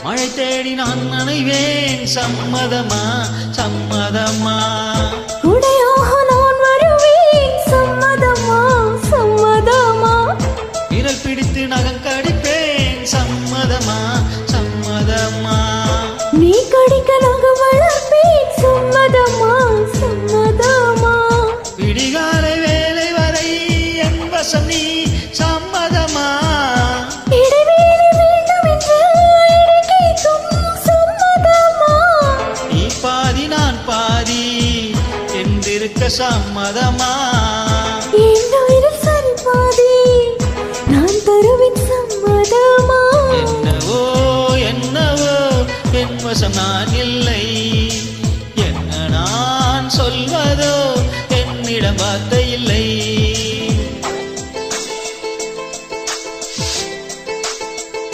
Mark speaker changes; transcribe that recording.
Speaker 1: மழை தேடி நான் நனைவேன் சம்மதமா சம்மதமா
Speaker 2: உடையாக நான் வருவேன் சம்மதமா சம்மதமா
Speaker 1: விரல் பிடித்து நகம் கடிப்பேன் சம்மதமா சம்மதமா
Speaker 2: நீ கடிக்க நகம் வளர்ப்பேன் சம்மதமா சம்மதமா
Speaker 1: விடிகாலை வேலை வரை என் வசம் நீ சம்மதமா
Speaker 2: இடைவேளை வேண்டும் என்று இடைக்கேட்கும் சம்மதமா
Speaker 1: நீ பாதி நான் பாதி என்றிருக்க சம்மதமா
Speaker 2: என் உயிரில் சரி பாதி நான் தருவேன் சம்மதமா
Speaker 1: என்னவோ என்னவோ என் வசம் நான்